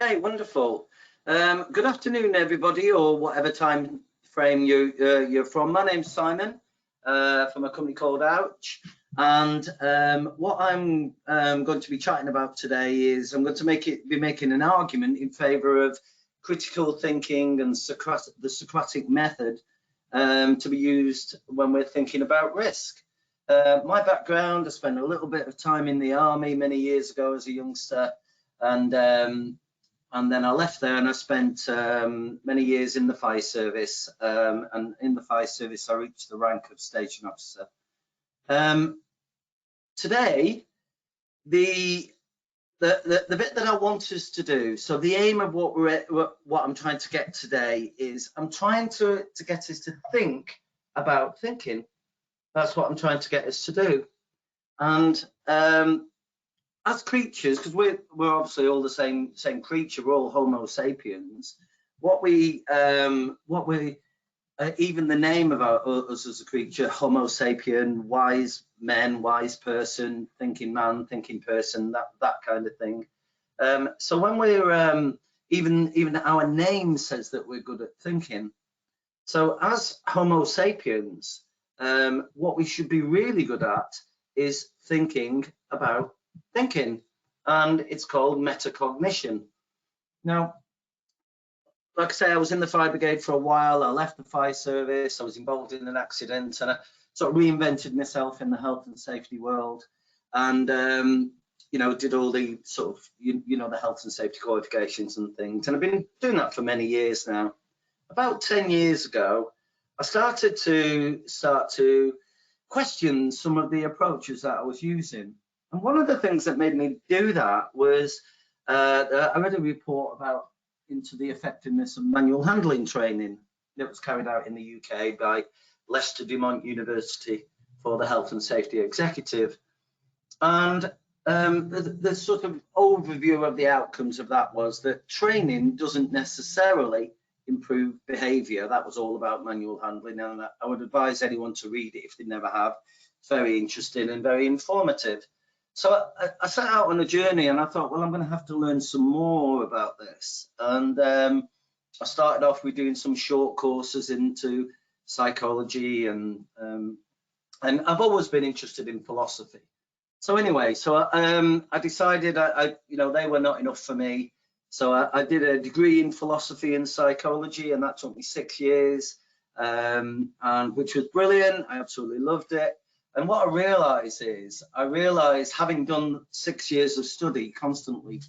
Okay, wonderful. Good afternoon, everybody, or whatever time frame you're from. My name's Simon from a company called Ouch, and what I'm going to be chatting about today is I'm going to be making an argument in favour of critical thinking and the Socratic method to be used when we're thinking about risk. My background: I spent a little bit of time in the army many years ago as a youngster, and then I left there and I spent many years in the fire service, and in the fire service I reached the rank of station officer. Today, the bit that I want us to do, so the aim of what I'm trying to get today is I'm trying to get us to think about thinking. That's what I'm trying to get us to do. And as creatures, because we're obviously all the same creature, we're all Homo sapiens. Even the name of us as a creature, Homo sapien, wise men, wise person, thinking man, thinking person, that kind of thing. So when we're even our name says that we're good at thinking. So as Homo sapiens, what we should be really good at is thinking about thinking, and it's called metacognition. Now, like I say, I was in the fire brigade for a while. I left the fire service. I was involved in an accident, and I sort of reinvented myself in the health and safety world, and you know, did all the sort of the health and safety qualifications and things. And I've been doing that for many years now. About 10 years ago, I started to question some of the approaches that I was using. And one of the things that made me do that was I read a report about into the effectiveness of manual handling training that was carried out in the UK by Leicester Dumont University for the health and safety executive. And the sort of overview of the outcomes of that was that training doesn't necessarily improve behaviour. That was all about manual handling, and I would advise anyone to read it if they never have. It's very interesting and very informative. So I set out on a journey, and I thought, well, I'm going to have to learn some more about this. And I started off with doing some short courses into psychology, and I've always been interested in philosophy. So anyway, so I decided they were not enough for me. So I did a degree in philosophy and psychology, and that took me 6 years, and which was brilliant. I absolutely loved it. And what I realised, having done 6 years of study, constant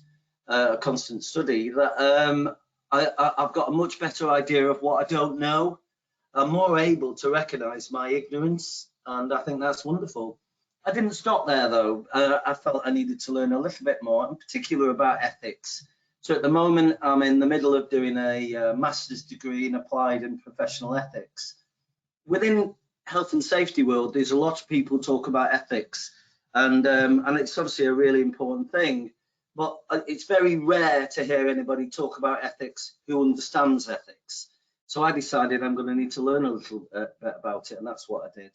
study, that I've got a much better idea of what I don't know. I'm more able to recognise my ignorance, and I think that's wonderful. I didn't stop there though. I felt I needed to learn a little bit more, in particular about ethics. So at the moment, I'm in the middle of doing a master's degree in applied and professional ethics. Within health and safety world, there's a lot of people talk about ethics, and it's obviously a really important thing, but it's very rare to hear anybody talk about ethics who understands ethics. So I decided I'm going to need to learn a little bit about it, and that's what I did.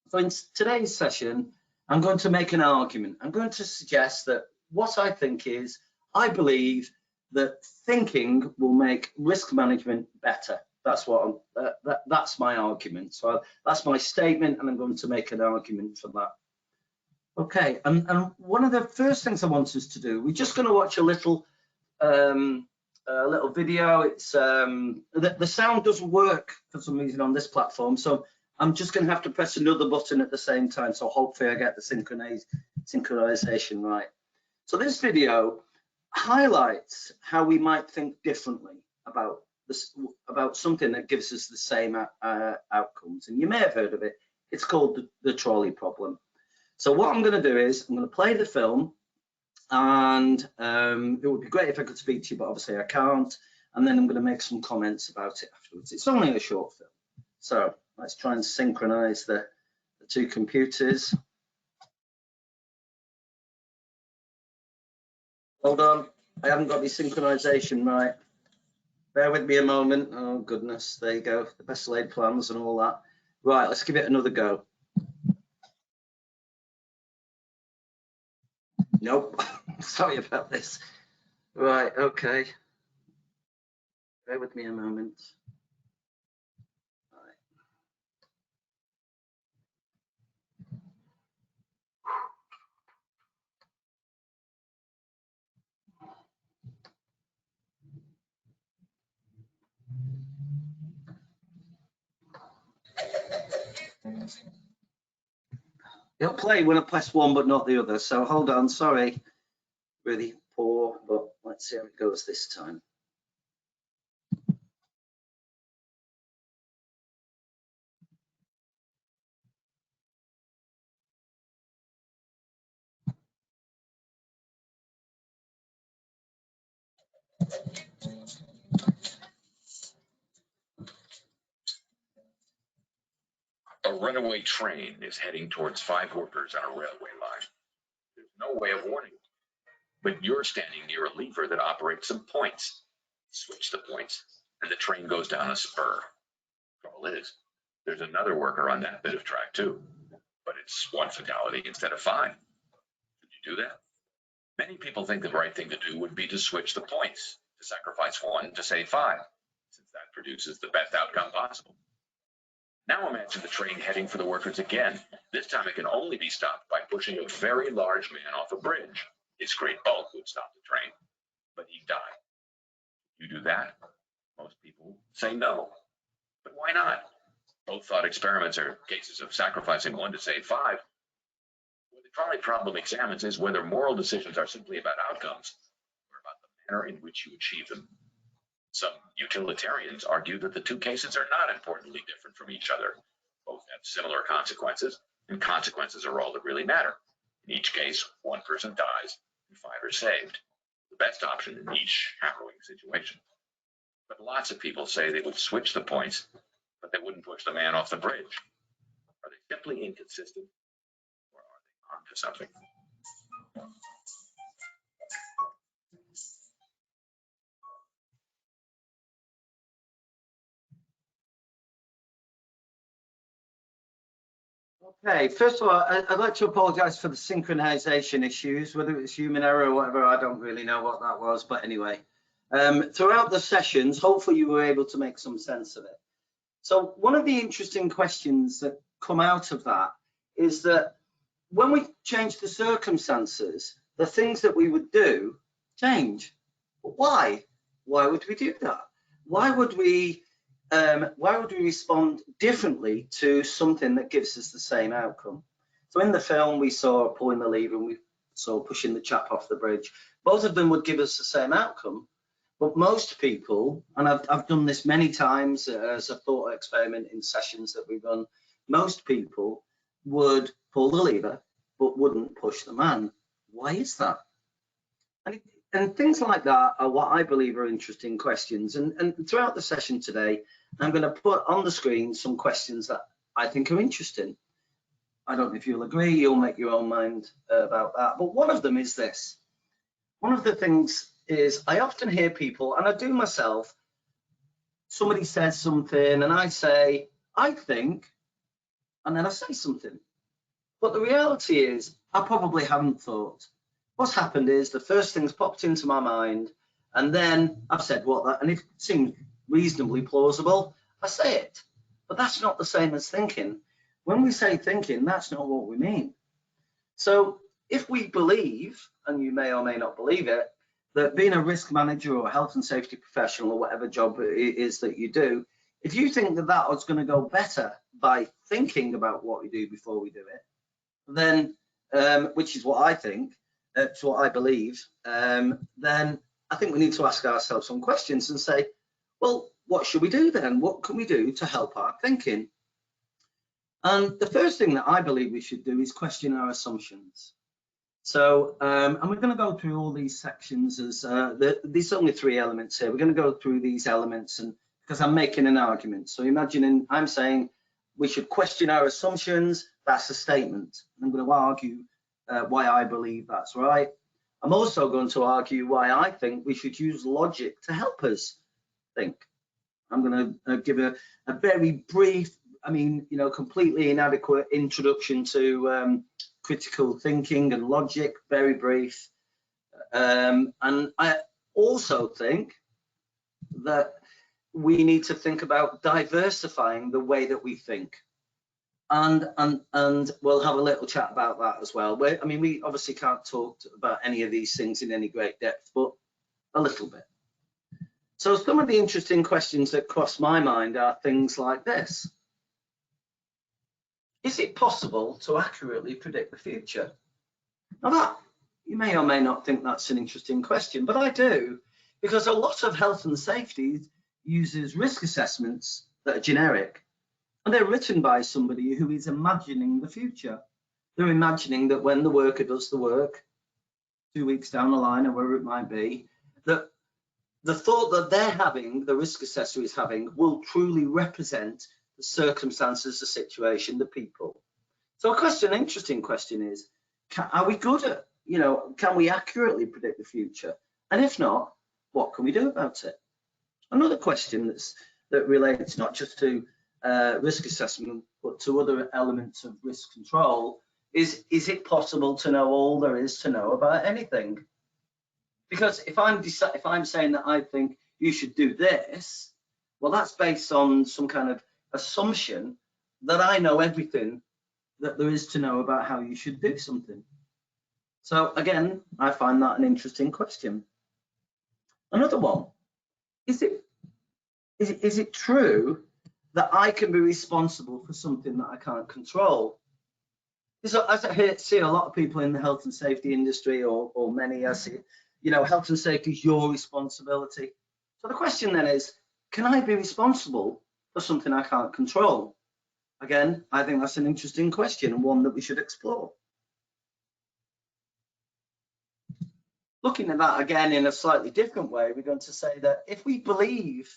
So in today's session, I'm going to make an argument. I'm going to suggest that what I think is, I believe that thinking will make risk management better. That's what that's my argument. So that's my statement, and I'm going to make an argument for that. Okay, and one of the first things I want us to do, we're just going to watch a little video. It's the sound doesn't work for some reason on this platform, so I'm just going to have to press another button at the same time. So hopefully I get the synchronization right. So this video highlights how we might think differently about something that gives us the same outcomes, and you may have heard of it. It's called the trolley problem. So what I'm going to do is I'm going to play the film, and it would be great if I could speak to you, but obviously I can't, and then I'm going to make some comments about it afterwards. It's only a short film, so let's try and synchronize the two computers. Hold on, I haven't got the synchronization right. Bear with me a moment. Oh goodness, there you go. The best laid plans and all that. Right, let's give it another go. Nope, sorry about this. Right, okay. Bear with me a moment. It'll play when I press one but not the other, so hold on, sorry. Really poor, but let's see how it goes this time. A runaway train is heading towards 5 workers on a railway line. There's no way of warning them, but you're standing near a lever that operates some points. Switch the points, and the train goes down a spur. Trouble is, there's another worker on that bit of track too, but it's 1 fatality instead of 5. Should you do that? Many people think the right thing to do would be to switch the points, to sacrifice 1 to save 5, since that produces the best outcome possible. Now imagine the train heading for the workers again. This time it can only be stopped by pushing a very large man off a bridge. His great bulk would stop the train, but he'd die. You do that? Most people say no. But why not? Both thought experiments are cases of sacrificing 1 to save 5. What the trolley problem examines is whether moral decisions are simply about outcomes or about the manner in which you achieve them. Some utilitarians argue that the 2 cases are not importantly different from each other. Both have similar consequences, and consequences are all that really matter. In each case, 1 person dies and 5 are saved. The best option in each harrowing situation. But lots of people say they would switch the points, but they wouldn't push the man off the bridge. Are they simply inconsistent, or are they onto something? Okay, first of all, I'd like to apologize for the synchronization issues, whether it's human error or whatever, I don't really know what that was, but anyway. Throughout the sessions, hopefully you were able to make some sense of it. So one of the interesting questions that come out of that is that when we change the circumstances, the things that we would do change. But why? Why would we do that? Why would we respond differently to something that gives us the same outcome? So in the film, we saw pulling the lever and we saw pushing the chap off the bridge. Both of them would give us the same outcome, but most people, and I've done this many times as a thought experiment in sessions that we run, most people would pull the lever but wouldn't push the man. Why is that? And things like that are what I believe are interesting questions. And throughout the session today, I'm going to put on the screen some questions that I think are interesting. I don't know if you'll agree, you'll make your own mind about that. But one of them is this. One of the things is I often hear people, and I do myself, somebody says something and I say, I think, and then I say something. But the reality is I probably haven't thought. What's happened is the first thing's popped into my mind, and then I've said what that, and if it seems reasonably plausible, I say it. But that's not the same as thinking. When we say thinking, that's not what we mean. So if we believe, and you may or may not believe it, that being a risk manager or a health and safety professional or whatever job it is that you do, if you think that that was going to go better by thinking about what we do before we do it, then, which is what I think, that's what I believe, then I think we need to ask ourselves some questions and say, well, what should we do then? What can we do to help our thinking? And the first thing that I believe we should do is question our assumptions. So, and we're going to go through all these sections as there's only 3 elements here. We're going to go through these elements, and because I'm making an argument. So imagining I'm saying we should question our assumptions, that's a statement. I'm going to argue why I believe that's right. I'm also going to argue why I think we should use logic to help us think. I'm going to give a very brief, I mean, you know, completely inadequate introduction to critical thinking and logic, very brief. And also think that we need to think about diversifying the way that we think. And we'll have a little chat about that as well. I mean, we obviously can't talk about any of these things in any great depth, but a little bit. So some of the interesting questions that cross my mind are things like this. Is it possible to accurately predict the future? Now that, you may or may not think that's an interesting question, but I do, because a lot of health and safety uses risk assessments that are generic. And they're written by somebody who is imagining the future. They're imagining that when the worker does the work, 2 weeks down the line or wherever it might be, that the thought that they're having, the risk assessor is having, will truly represent the circumstances, the situation, the people. So an interesting question is, are we good at, can we accurately predict the future? And if not, what can we do about it? Another question that relates not just to risk assessment, but to other elements of risk control is it possible to know all there is to know about anything? Because if I'm saying that I think you should do this, well, that's based on some kind of assumption that I know everything that there is to know about how you should do something. So again, I find that an interesting question. Another one, is it true that I can be responsible for something that I can't control? So as I see a lot of people in the health and safety industry, or many, I see, health and safety is your responsibility. So the question then is, can I be responsible for something I can't control? Again, I think that's an interesting question and one that we should explore. Looking at that again in a slightly different way, we're going to say that if we believe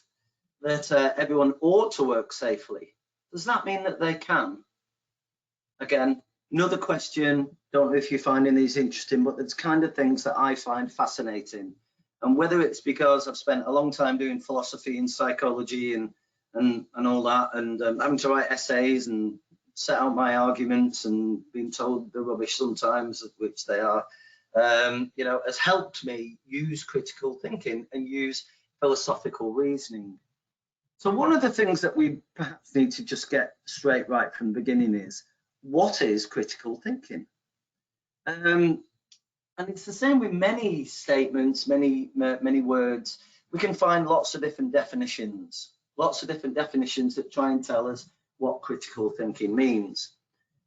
that everyone ought to work safely, does that mean that they can? Again, another question, don't know if you're finding these interesting, but it's kind of things that I find fascinating. And whether it's because I've spent a long time doing philosophy and psychology and all that, and having to write essays and set out my arguments and being told they're rubbish sometimes, which they are, has helped me use critical thinking and use philosophical reasoning. So one of the things that we perhaps need to just get straight right from the beginning is, what is critical thinking? And it's the same with many statements, many words. We can find lots of different definitions that try and tell us what critical thinking means.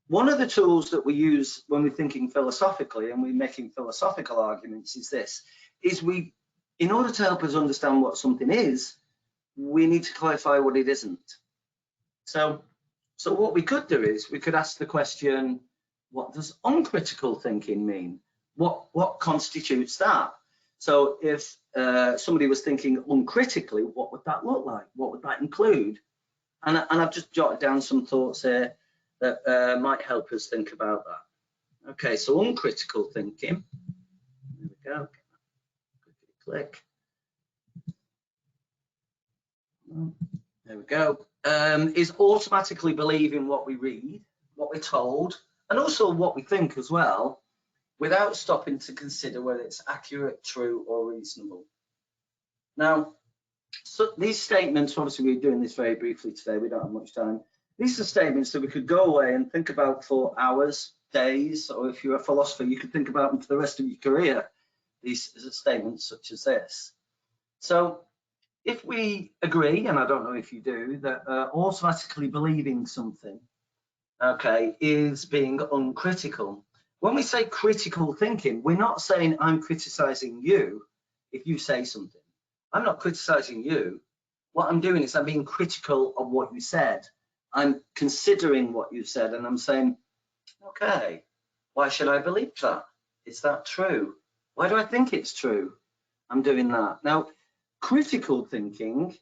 One of the tools that we use when we're thinking philosophically and we're making philosophical arguments is this, in order to help us understand what something is, we need to clarify what it isn't. So what we could do is we could ask the question, what does uncritical thinking mean? What constitutes that? So if somebody was thinking uncritically, what would that look like? What would that include? And I've just jotted down some thoughts here that might help us think about that. Okay, so uncritical thinking, there we go, click. There we go. Is automatically believing what we read, what we're told, and also what we think as well, without stopping to consider whether it's accurate, true, or reasonable. Now, so these statements, obviously we're doing this very briefly today, we don't have much time. These are statements that we could go away and think about for hours, days, or if you're a philosopher, you could think about them for the rest of your career, these statements such as this. So if we agree, and I don't know if you do, that automatically believing something, okay, is being uncritical. When we say critical thinking, we're not saying I'm criticizing you if you say something. I'm not criticizing you. What I'm doing is I'm being critical of what you said. I'm considering what you said and I'm saying, okay, why should I believe that? Is that true? Why do I think it's true? I'm doing that. Now, critical thinking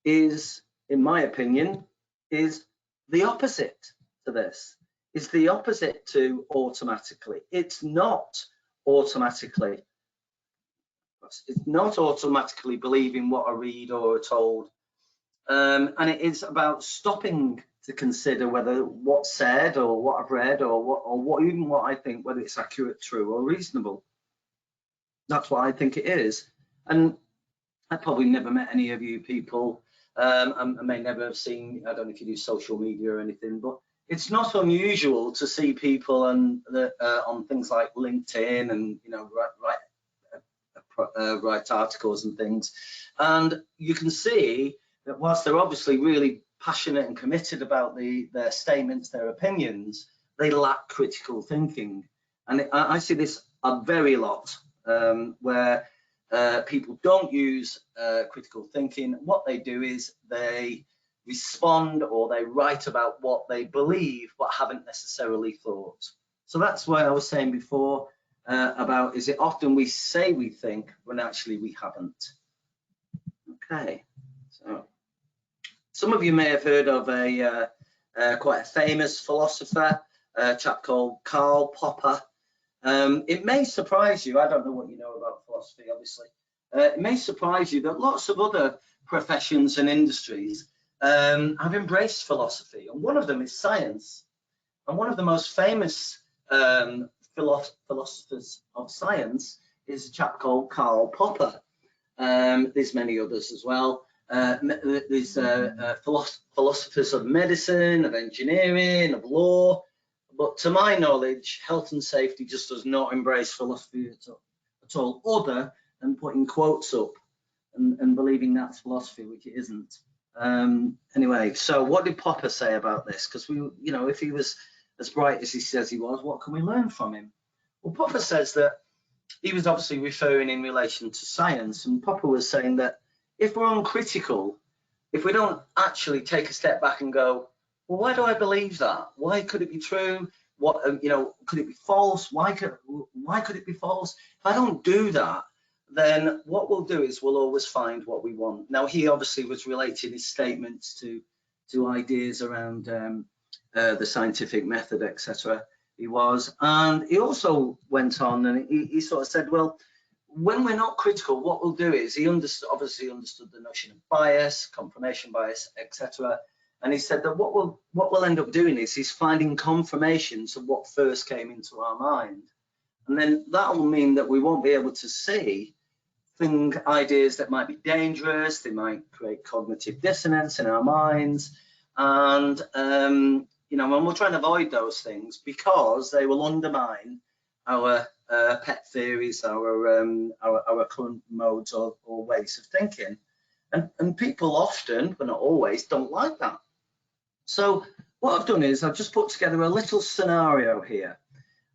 is, in my opinion, is the opposite to this. It's the opposite to automatically. It's not automatically. It's not automatically believing what I read or are told. And it is about stopping to consider whether what's said or what I've read or even what I think, whether it's accurate, true, or reasonable. That's what I think it is. And I probably never met any of you people. I may never have seen, I don't know if you do social media or anything, but it's not unusual to see people on things like LinkedIn and, you know, write articles and things. And you can see that whilst they're obviously really passionate and committed about their statements, their opinions, they lack critical thinking. And I see this a very lot, where people don't use critical thinking. What they do is they respond or they write about what they believe but haven't necessarily thought. So that's why I was saying before about, is it often we say we think when actually we haven't. Okay, so some of you may have heard of quite a famous philosopher, a chap called Karl Popper. It may surprise you, I don't know what you know about philosophy, obviously. It may surprise you that lots of other professions and industries have embraced philosophy, and one of them is science. And one of the most famous philosophers of science is a chap called Karl Popper. There's many others as well. There's philosophers of medicine, of engineering, of law. But to my knowledge, health and safety just does not embrace philosophy at all, other than putting quotes up and believing that's philosophy, which it isn't. Anyway, so what did Popper say about this? Because we, you know, if he was as bright as he says he was, what can we learn from him? Well, Popper says that he was obviously referring in relation to science, and Popper was saying that if we're uncritical, if we don't actually take a step back and go, well, why do I believe that? Why could it be true? What, you know, could it be false? Why could it be false? If I don't do that, then what we'll do is we'll always find what we want. Now, he obviously was relating his statements to ideas around the scientific method, etc. He was, and he also went on and he sort of said, well, when we're not critical, what we'll do is, he obviously understood the notion of bias, confirmation bias, etc. And he said that what we'll end up doing is finding confirmations of what first came into our mind. And then that will mean that we won't be able to see ideas that might be dangerous. They might create cognitive dissonance in our minds. And, you know, and we'll try and avoid those things because they will undermine our pet theories, our current modes or ways of thinking. And people often, but not always, don't like that. So what I've done is I've just put together a little scenario here.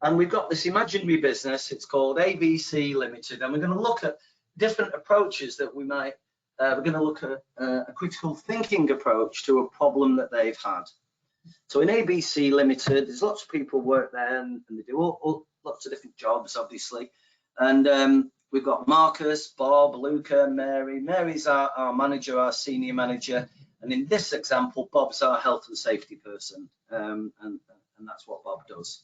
And we've got this imaginary business, it's called ABC Limited, and we're going to look at different approaches that we might, we're going to look at a critical thinking approach to a problem that they've had. So in ABC Limited, there's lots of people work there and they do all lots of different jobs, obviously. And we've got Marcus, Bob, Luca, Mary. Mary's our manager, our senior manager. And in this example, Bob's our health and safety person. And that's what Bob does.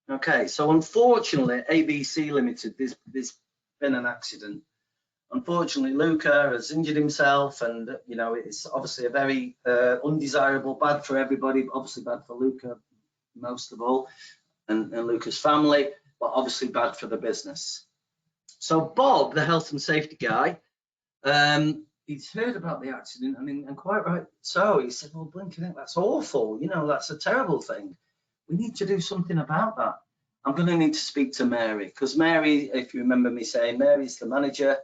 Okay, so unfortunately, ABC Limited, there's been an accident. Unfortunately, Luca has injured himself, and you know, it's obviously a very undesirable, bad for everybody, but obviously bad for Luca most of all, and Luca's family, but obviously bad for the business. So Bob, the health and safety guy, he's heard about the accident, I mean, and quite right so. He said, well, blinking heck, that's awful, you know, that's a terrible thing. We need to do something about that. I'm going to need to speak to Mary, because Mary, if you remember me saying, Mary's the manager,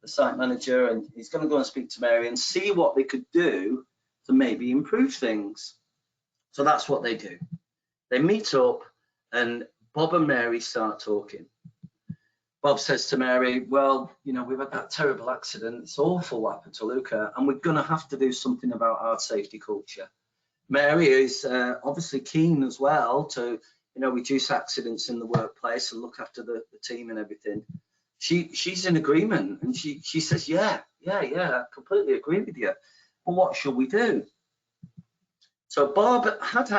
the site manager, and he's going to go and speak to Mary and see what they could do to maybe improve things. So that's what they do. They meet up and Bob and Mary start talking. Bob says to Mary, well, you know, we've had that terrible accident. It's awful what happened to Luca, and we're going to have to do something about our safety culture. Mary is obviously keen as well to, you know, reduce accidents in the workplace and look after the team and everything. She's in agreement, and she says, yeah, I completely agree with you. But what should we do? So Bob had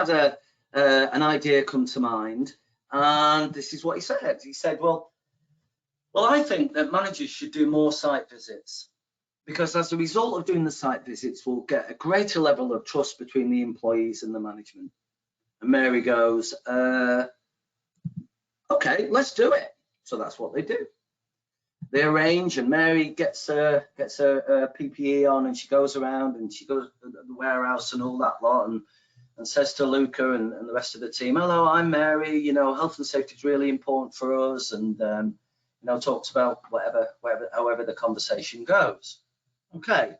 an idea come to mind, and this is what he said. He said, well, I think that managers should do more site visits, because as a result of doing the site visits, we'll get a greater level of trust between the employees and the management. And Mary goes, okay, let's do it. So that's what they do. they arrange, and Mary gets her PPE on, and she goes around, and she goes to the warehouse and all that lot, and says to Luca and the rest of the team, hello, I'm Mary, you know, health and safety is really important for us, and you know, talks about however the conversation goes. Okay,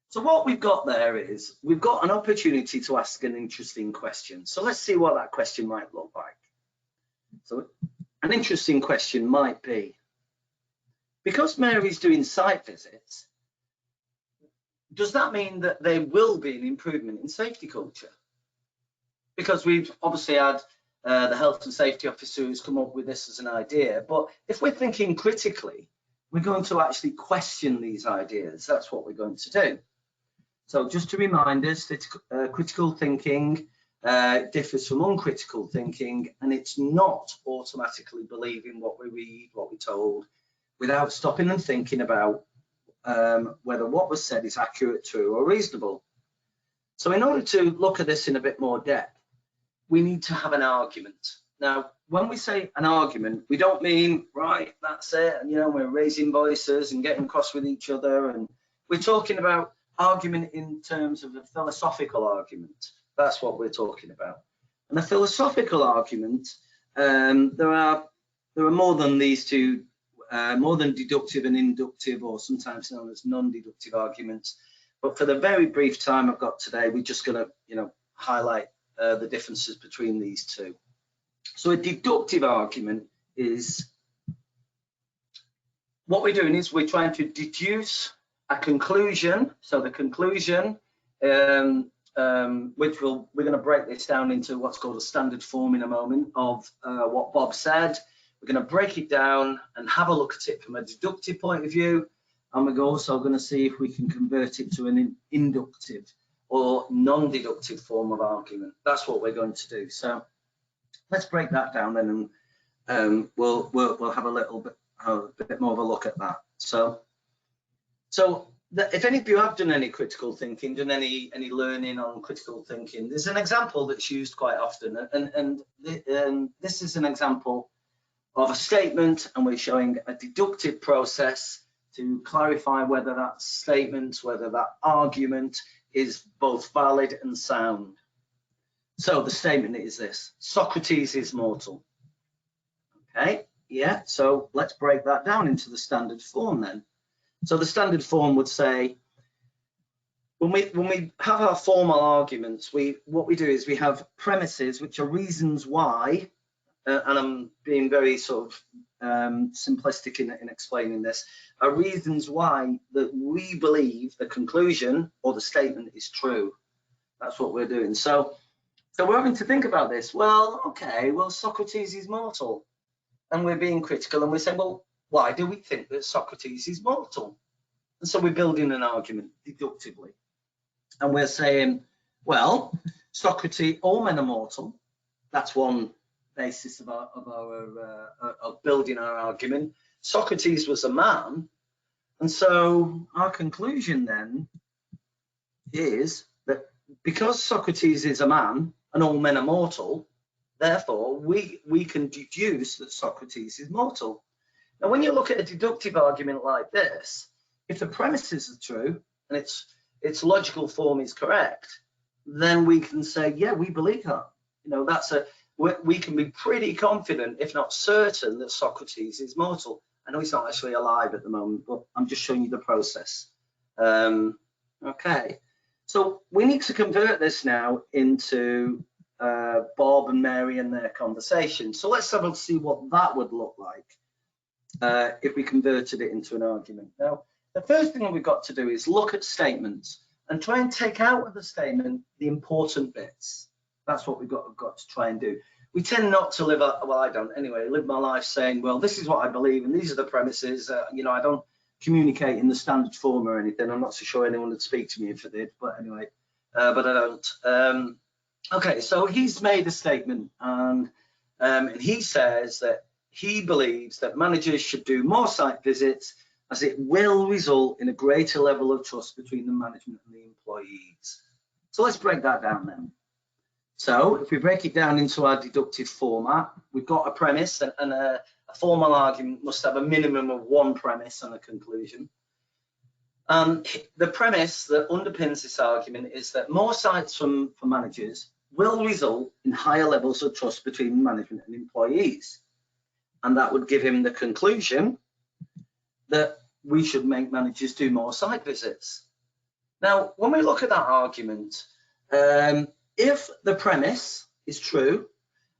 so what we've got there is we've got an opportunity to ask an interesting question. So let's see what that question might look like. So an interesting question might be, because Mary's doing site visits, does that mean that there will be an improvement in safety culture? Because we've obviously had the health and safety officer who's come up with this as an idea, but if we're thinking critically, we're going to actually question these ideas. That's what we're going to do. So just to remind us that critical thinking differs from uncritical thinking, and it's not automatically believing what we read, what we're told, without stopping and thinking about whether what was said is accurate, true, or reasonable. So in order to look at this in a bit more depth, we need to have an argument. Now, when we say an argument, we don't mean, right, that's it, and you know, we're raising voices and getting cross with each other, and we're talking about argument in terms of a philosophical argument. That's what we're talking about. And a philosophical argument, there are more than these two, more than deductive and inductive, or sometimes known as non-deductive arguments. But for the very brief time I've got today, we're just going to, you know, highlight the differences between these two. So a deductive argument is, what we're doing is we're trying to deduce a conclusion. So the conclusion, which we're going to break this down into what's called a standard form in a moment of what Bob said. We're going to break it down and have a look at it from a deductive point of view, and we're also going to see if we can convert it to an inductive or non-deductive form of argument. That's what we're going to do. So let's break that down then, and we'll have a bit more of a look at that. So if any of you have done any critical thinking, done any learning on critical thinking, there's an example that's used quite often, and this is an example of a statement, and we're showing a deductive process to clarify whether that statement, whether that argument is both valid and sound. So the statement is this: Socrates is mortal. Okay, yeah, so let's break that down into the standard form then. So the standard form would say, when we have our formal arguments, what we do is we have premises, which are reasons why, and I'm being very sort of simplistic in explaining this, are reasons why that we believe the conclusion or the statement is true. That's what we're doing. So we're having to think about this. Well, okay, well, Socrates is mortal, and we're being critical, and we're saying, well, why do we think that Socrates is mortal? And so we're building an argument deductively, and we're saying, well, Socrates, all men are mortal. That's one basis of building our argument. Socrates was a man, and so our conclusion then is that because Socrates is a man and all men are mortal, therefore we can deduce that Socrates is mortal. Now, when you look at a deductive argument like this, if the premises are true and its logical form is correct, then we can say, yeah, we believe that. You know, we can be pretty confident, if not certain, that Socrates is mortal. I know he's not actually alive at the moment, but I'm just showing you the process. Okay, so we need to convert this now into Bob and Mary and their conversation. So let's have a see what that would look like if we converted it into an argument. Now, the first thing we've got to do is look at statements and try and take out of the statement the important bits. That's what we've got to try and do. We tend not to live, well, I don't anyway, live my life saying, well, this is what I believe and these are the premises. You know, I don't communicate in the standard form or anything. I'm not so sure anyone would speak to me if I did, but anyway, but I don't. Okay, so he's made a statement, and he says that he believes that managers should do more site visits, as it will result in a greater level of trust between the management and the employees. So let's break that down then. So if we break it down into our deductive format, we've got a premise and a a formal argument must have a minimum of one premise and a conclusion. The premise that underpins this argument is that more sites for managers will result in higher levels of trust between management and employees. And that would give him the conclusion that we should make managers do more site visits. Now, when we look at that argument, if the premise is true,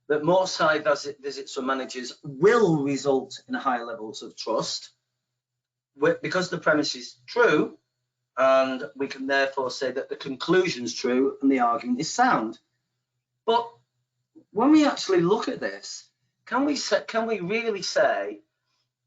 that more site visits for managers will result in higher levels of trust, because the premise is true, and we can therefore say that the conclusion is true and the argument is sound. But when we actually look at this, can we really say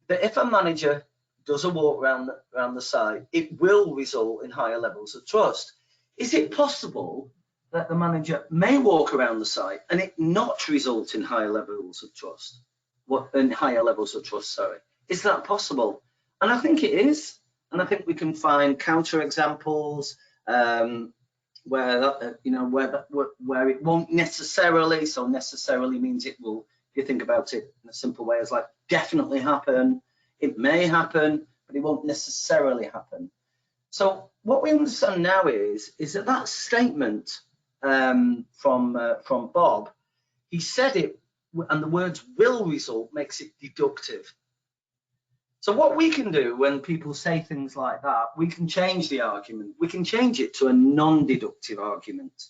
that if a manager does a walk around the site, it will result in higher levels of trust? Is it possible that the manager may walk around the site and it not result in higher levels of trust? Sorry. Is that possible? And I think it is. And I think we can find counter examples where it won't necessarily. So necessarily means it will. If you think about it in a simple way, as like definitely happen. It may happen, but it won't necessarily happen. So what we understand now is that statement from Bob, he said it, and the words will result makes it deductive. So what we can do when people say things like that, we can change the argument. We can change it to a non-deductive argument.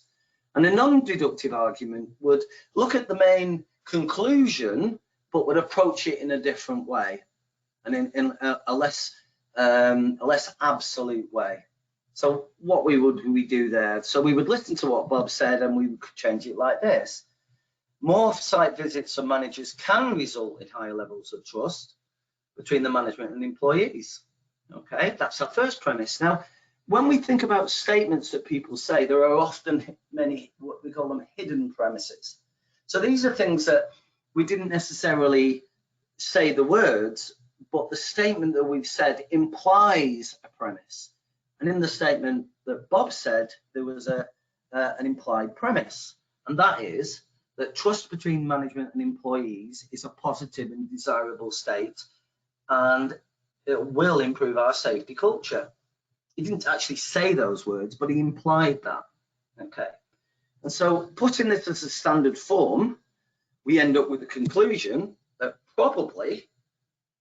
And a non-deductive argument would look at the main conclusion, but would approach it in a different way, and in a less absolute way. So what would we do there? So we would listen to what Bob said, and we could change it like this. More site visits for managers can result in higher levels of trust between the management and employees. Okay, that's our first premise. Now, when we think about statements that people say, there are often many, what we call them, hidden premises. So these are things that we didn't necessarily say the words, but the statement that we've said implies a premise. And in the statement that Bob said, there was an implied premise, and that is that trust between management and employees is a positive and desirable state, and it will improve our safety culture. He didn't actually say those words, but he implied that. Okay, and so putting this as a standard form, we end up with the conclusion that probably,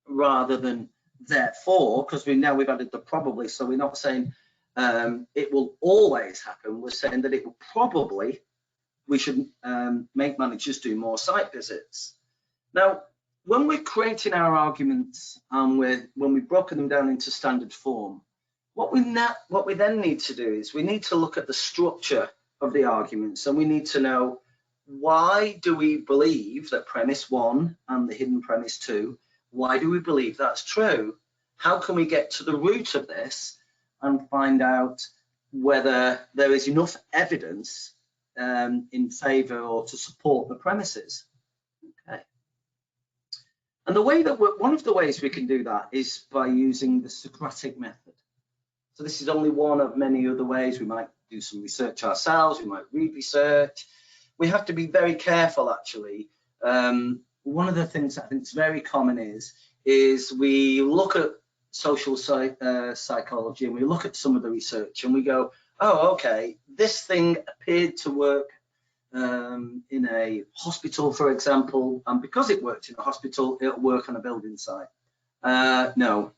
rather than therefore, because we've added the probably, so we're not saying it will always happen, we're saying that it will probably, we should make managers do more site visits. Now, when we're creating our arguments and when we've broken them down into standard form, what we then need to do is we need to look at the structure of the arguments, and we need to know, why do we believe that premise 1 and the hidden premise 2, why do we believe that's true? How can we get to the root of this and find out whether there is enough evidence in favor or to support the premises? Okay. And one of the ways we can do that is by using the Socratic method. So this is only one of many other ways. We might do some research ourselves, we might read research. We have to be very careful, actually. One of the things that I think is very common is we look at social psychology, and we look at some of the research, and we go, oh, okay, this thing appeared to work in a hospital, for example, and because it worked in a hospital, it'll work on a building site. No,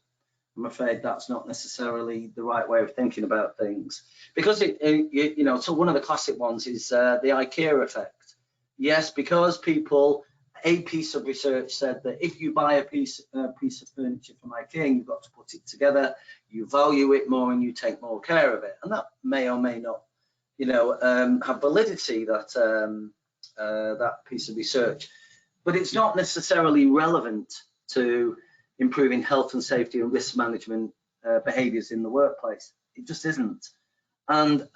I'm afraid that's not necessarily the right way of thinking about things, because so one of the classic ones is the IKEA effect. Yes, because a piece of research said that if you buy a piece of furniture from IKEA and you've got to put it together, you value it more and you take more care of it, and that may or may not, have validity, that piece of research, but it's not necessarily relevant to improving health and safety and risk management behaviours in the workplace. It just isn't, and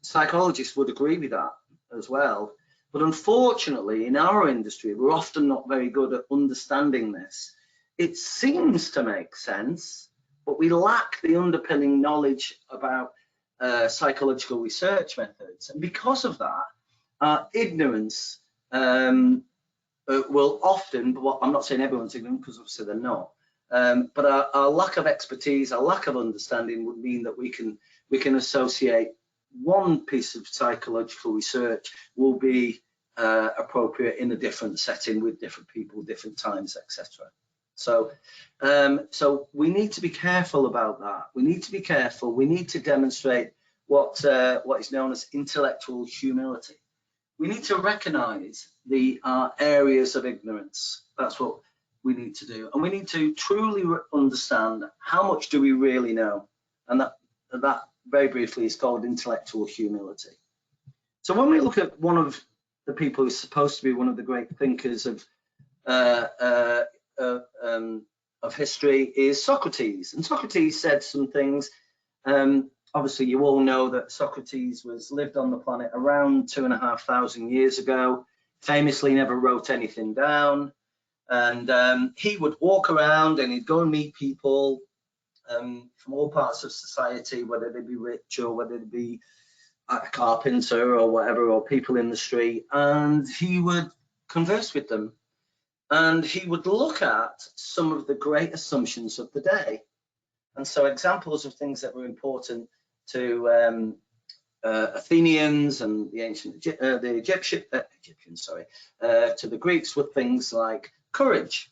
psychologists would agree with that as well. But unfortunately, in our industry, we're often not very good at understanding this. It seems to make sense, but we lack the underpinning knowledge about psychological research methods. And because of that, our ignorance will often, but I'm not saying everyone's ignorant because obviously they're not, but our lack of expertise, our lack of understanding would mean that we can associate one piece of psychological research will be appropriate in a different setting with different people, different times, etc. So, so we need to be careful about that. We need to be careful. We need to demonstrate what is known as intellectual humility. We need to recognize the areas of ignorance. That's what we need to do. And we need to truly understand how much do we really know. And that very briefly is called intellectual humility. So when we look at one of the people who's supposed to be one of the great thinkers of history is Socrates. And Socrates said some things. Obviously, you all know that Socrates lived on the planet around 2,500 years ago, famously never wrote anything down. And he would walk around and he'd go and meet people from all parts of society, whether they be rich or whether they be a carpenter or whatever, or people in the street, and he would converse with them. And he would look at some of the great assumptions of the day. And so examples of things that were important to Athenians and the ancient Egyptians, sorry, to the Greeks were things like courage.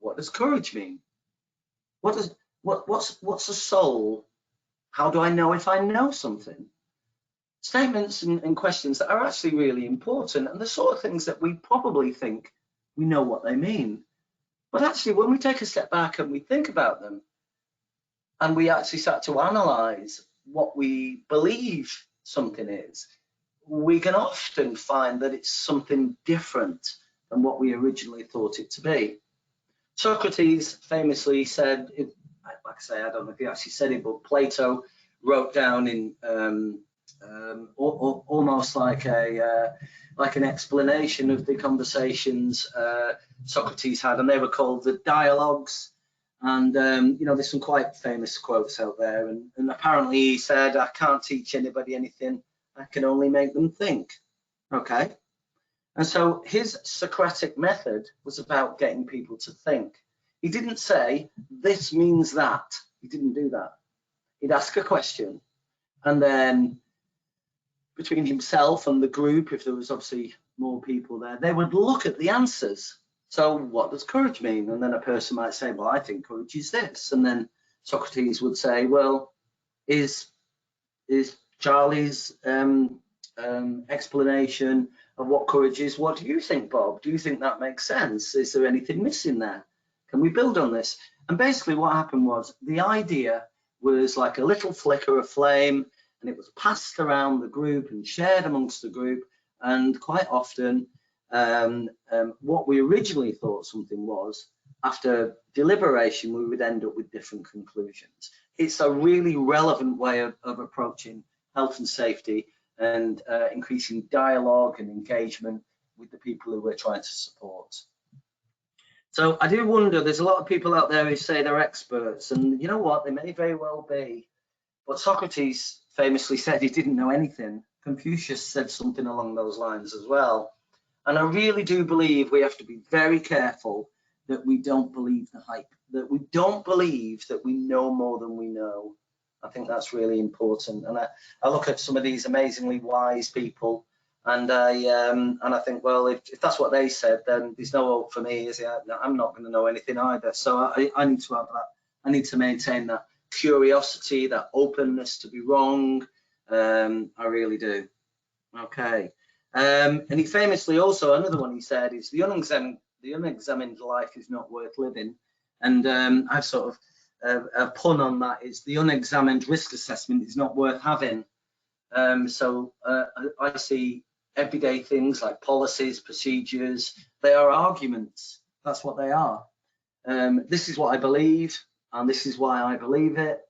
What does courage mean? What's a soul? How do I know if I know something? Statements and questions that are actually really important, and the sort of things that we probably think we know what they mean. But actually, when we take a step back and we think about them, and we actually start to analyze what we believe something is, we can often find that it's something different than what we originally thought it to be. Socrates famously said, like I say, I don't know if he actually said it, but Plato wrote down in almost like an explanation of the conversations Socrates had, and they were called the dialogues. And you know, there's some quite famous quotes out there, and apparently he said, I can't teach anybody anything, I can only make them think. Okay, and so his Socratic method was about getting people to think. He didn't say this means that. He didn't do that. He'd ask a question, and then between himself and the group, if there was obviously more people there, they would look at the answers. So what does courage mean? And then a person might say, well, I think courage is this. And then Socrates would say, well, is Charlie's explanation of what courage is, what do you think, Bob? Do you think that makes sense? Is there anything missing there? Can we build on this? And basically what happened was the idea was like a little flicker of flame, and it was passed around the group and shared amongst the group. And quite often, what we originally thought something was, after deliberation, we would end up with different conclusions. It's a really relevant way of approaching health and safety and increasing dialogue and engagement with the people who we're trying to support. So I do wonder, there's a lot of people out there who say they're experts, and you know what, they may very well be. But Socrates famously said he didn't know anything. Confucius said something along those lines as well. And I really do believe we have to be very careful that we don't believe the hype, that we don't believe that we know more than we know. I think that's really important. And I look at some of these amazingly wise people, and I think, well, if that's what they said, then there's no hope for me, is it? I'm not going to know anything either. So I need to have that. I need to maintain that curiosity, that openness to be wrong. I really do. Okay. And he famously also, another one he said is the unexamined life is not worth living. And I've sort of a pun on that is the unexamined risk assessment is not worth having. So I see everyday things like policies, procedures, they are arguments. That's what they are. This is what I believe, and this is why I believe it.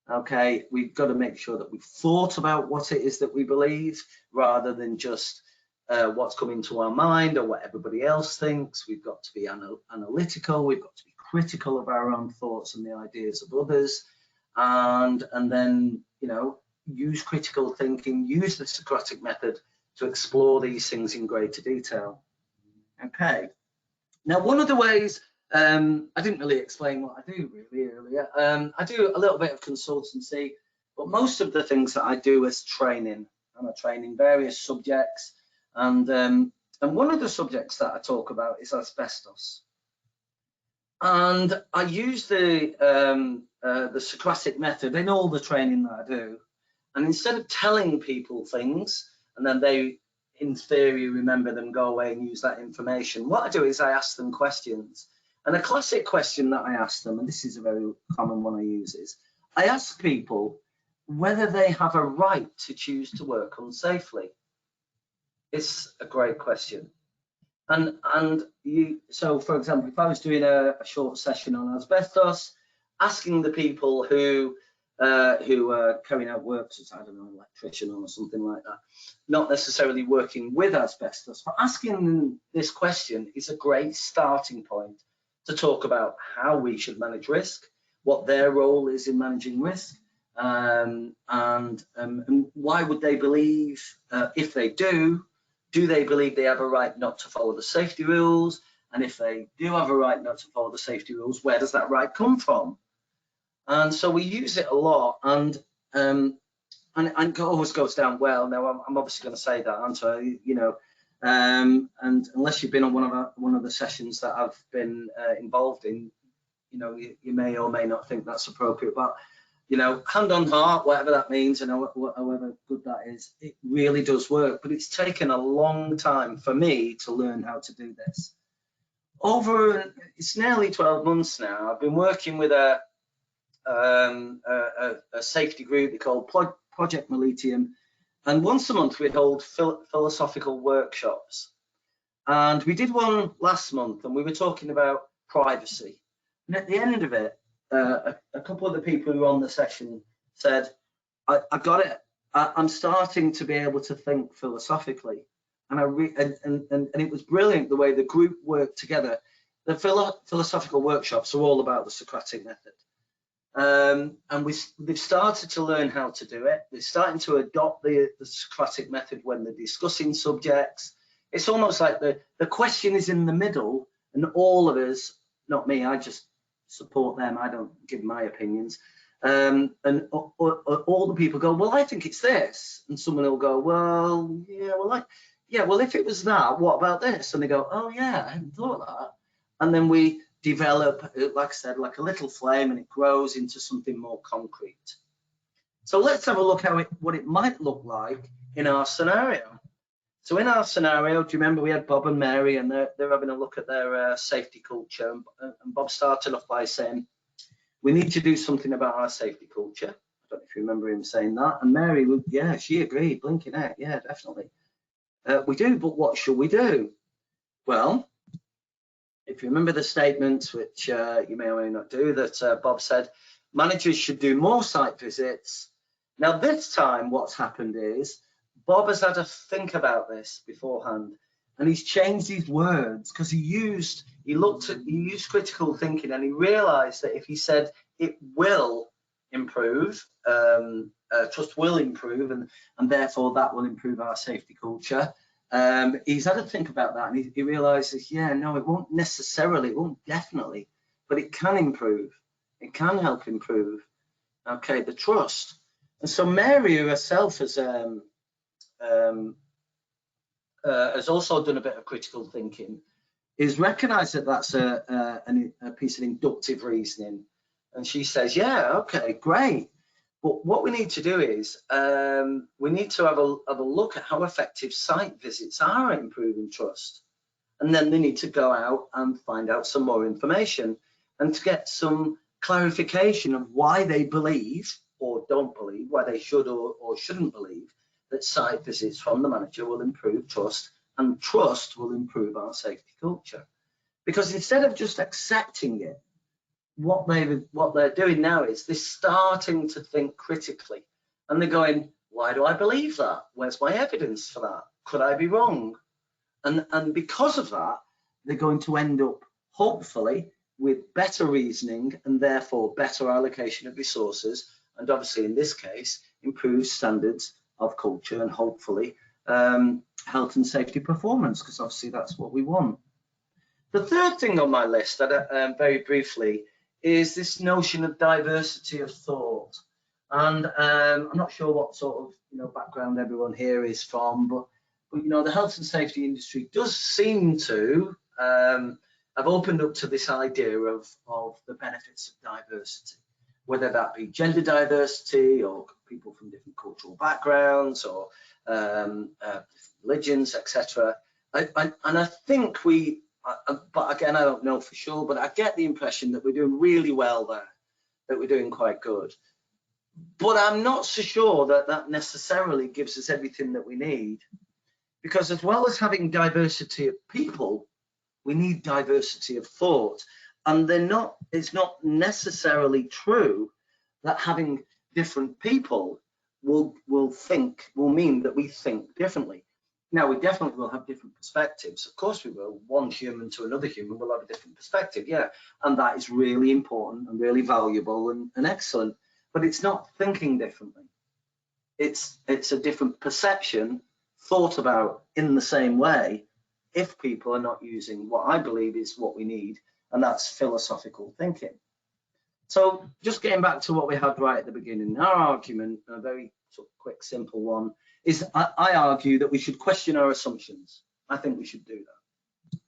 Okay, we've got to make sure that we've thought about what it is that we believe, rather than just what's coming to our mind or what everybody else thinks. We've got to be analytical, we've got to be critical of our own thoughts and the ideas of others, and then, you know, use critical thinking, use the Socratic method to explore these things in greater detail. Okay, Now, one of the ways, I didn't really explain what I do really earlier. I do a little bit of consultancy, but most of the things that I do is training. I'm training various subjects, and one of the subjects that I talk about is asbestos. And I use the Socratic method in all the training that I do. And instead of telling people things, and then they, in theory, remember them, go away and use that information, what I do is I ask them questions. And a classic question that I ask them, and this is a very common one I use, is I ask people whether they have a right to choose to work unsafely. It's a great question. So for example, if I was doing a short session on asbestos, asking the people who are carrying out works as, I don't know, electrician or something like that, not necessarily working with asbestos, but asking them this question is a great starting point to talk about how we should manage risk, what their role is in managing risk, and why would they believe, if they do they believe they have a right not to follow the safety rules? And if they do have a right not to follow the safety rules, where does that right come from? And so we use it a lot, and it always goes down well. Now I'm obviously going to say that, aren't I? You know, and unless you've been on one of the sessions that I've been involved in, you know, you may or may not think that's appropriate, but you know, hand on heart, whatever that means, and however good that is, it really does work. But it's taken a long time for me to learn how to do this. It's nearly 12 months now. I've been working with a safety group called Project Millennium, and once a month we hold philosophical workshops. And we did one last month, and we were talking about privacy. And at the end of it, a couple of the people who were on the session said, I got it. I'm starting to be able to think philosophically. And it was brilliant the way the group worked together. The philosophical workshops are all about the Socratic method. And they've started to learn how to do it. They're starting to adopt the Socratic method when they're discussing subjects. It's almost like the question is in the middle, and all of us, not me, I just support them, I don't give my opinions, and all the people go, well, I think it's this, and someone will go, well, well, if it was that, what about this? And they go, oh yeah, I hadn't thought of that. And then we develop, like I said, like a little flame, and it grows into something more concrete. So let's have a look what it might look like in our scenario. So in our scenario, do you remember we had Bob and Mary, and they're having a look at their safety culture, and Bob started off by saying, we need to do something about our safety culture. I don't know if you remember him saying that. And Mary, yeah, she agreed, blinking out, yeah, definitely. We do, but what should we do? Well, if you remember the statements, which you may or may not do, that Bob said, managers should do more site visits. Now this time what's happened is, Bob has had to think about this beforehand, and he's changed his words because he used critical thinking, and he realized that if he said it will improve, trust will improve, and therefore that will improve our safety culture. He's had to think about that, and he realizes, yeah, no, it won't necessarily, it won't definitely, but it can improve. It can help improve, okay, the trust. And so Mary herself has also done a bit of critical thinking, is recognized that that's a piece of inductive reasoning. And she says, yeah, okay, great. But what we need to do is we need to have a look at how effective site visits are at improving trust. And then they need to go out and find out some more information and to get some clarification of why they believe or don't believe, why they should or shouldn't believe that site visits from the manager will improve trust, and trust will improve our safety culture. Because instead of just accepting it, what they're doing now is they're starting to think critically, and they're going, why do I believe that? Where's my evidence for that? Could I be wrong? And because of that, they're going to end up, hopefully, with better reasoning and therefore better allocation of resources, and obviously in this case, improved standards of culture and hopefully health and safety performance, because obviously that's what we want. The third thing on my list, that very briefly, is this notion of diversity of thought. And I'm not sure what sort of background everyone here is from, but the health and safety industry does seem to have opened up to this idea of the benefits of diversity, whether that be gender diversity or people from different cultural backgrounds or religions, etc. And I think but again, I don't know for sure, but I get the impression that we're doing really well there, that we're doing quite good. But I'm not so sure that that necessarily gives us everything that we need, because as well as having diversity of people, we need diversity of thought. And it's not necessarily true that having different people will mean that we think differently. Now, we definitely will have different perspectives. Of course we will. One human to another human will have a different perspective, yeah. And that is really important and really valuable and excellent. But it's not thinking differently. It's a different perception thought about in the same way if people are not using what I believe is what we need, and that's philosophical thinking. So just getting back to what we had right at the beginning, our argument, a very sort of quick, simple one, is I argue that we should question our assumptions. I think we should do that.